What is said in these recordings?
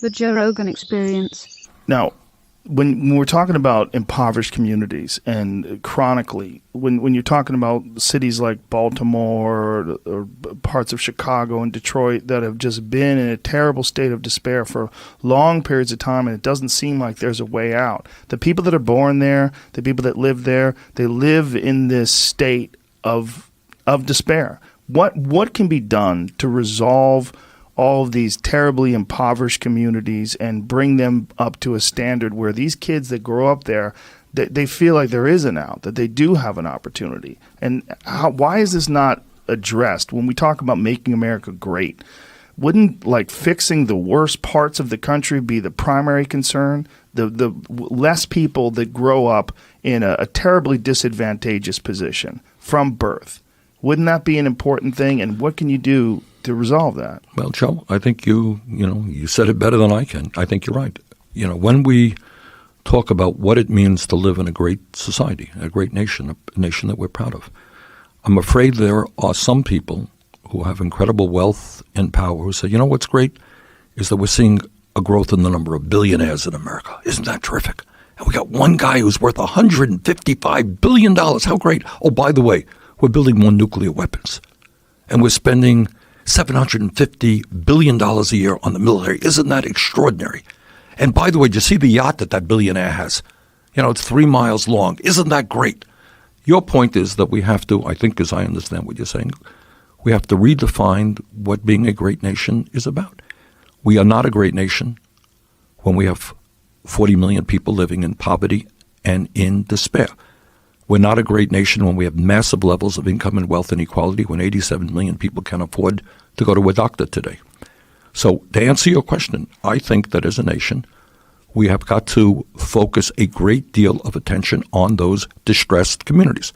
The Joe Rogan Experience. Now, when we're talking about impoverished communities and chronically, when you're talking about cities like Baltimore or parts of Chicago and Detroit that have just been in a terrible state of despair for long periods of time, and it doesn't seem like there's a way out. The people that are born there, the people that live there, they live in this state of despair. What can be done to resolve all of these terribly impoverished communities and bring them up to a standard where these kids that grow up there, they feel like there is an out, that they do have an opportunity? And why is this not addressed when we talk about making America great? Wouldn't fixing the worst parts of the country be the primary concern? The less people that grow up in a terribly disadvantageous position from birth. Wouldn't that be an important thing? And what can you do to resolve that? Well, Joe, I think you said it better than I can. I think you're right. When we talk about what it means to live in a great society, a great nation, a nation that we're proud of, I'm afraid there are some people who have incredible wealth and power who say, what's great is that we're seeing a growth in the number of billionaires in America. Isn't that terrific? And we got one guy who's worth $155 billion. How great. Oh, by the way, we're building more nuclear weapons. And we're spending $750 billion a year on the military. Isn't that extraordinary? And by the way, do you see the yacht that billionaire has? It's 3 miles long. Isn't that great? Your point is that we have to, I think as I understand what you're saying, we have to redefine what being a great nation is about. We are not a great nation when we have 40 million people living in poverty and in despair. We're not a great nation when we have massive levels of income and wealth inequality, when 87 million people can't afford to go to a doctor today. So to answer your question, I think that as a nation, we have got to focus a great deal of attention on those distressed communities.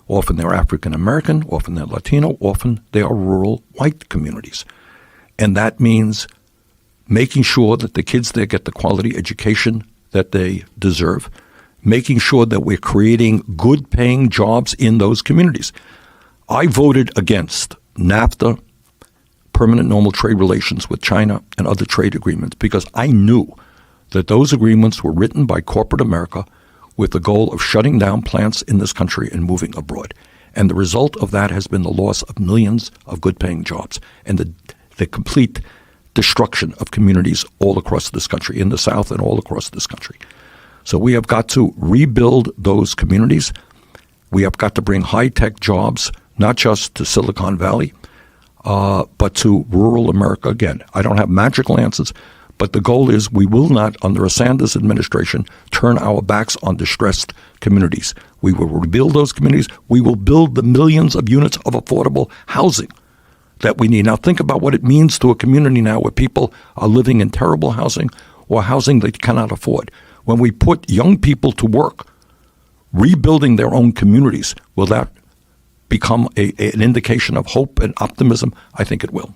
Often they're African American, often they're Latino, often they are rural white communities. And that means making sure that the kids there get the quality education that they deserve, making sure that we're creating good-paying jobs in those communities. I voted against NAFTA, permanent normal trade relations with China, and other trade agreements because I knew that those agreements were written by corporate America with the goal of shutting down plants in this country and moving abroad. And the result of that has been the loss of millions of good-paying jobs and the complete destruction of communities all across this country, in the South and all across this country. So we have got to rebuild those communities. We have got to bring high-tech jobs, not just to Silicon Valley, but to rural America again. I don't have magical answers, but the goal is we will not, under a Sanders administration, turn our backs on distressed communities. We will rebuild those communities. We will build the millions of units of affordable housing that we need. Now think about what it means to a community now where people are living in terrible housing or housing they cannot afford. When we put young people to work rebuilding their own communities, will that become an indication of hope and optimism? I think it will.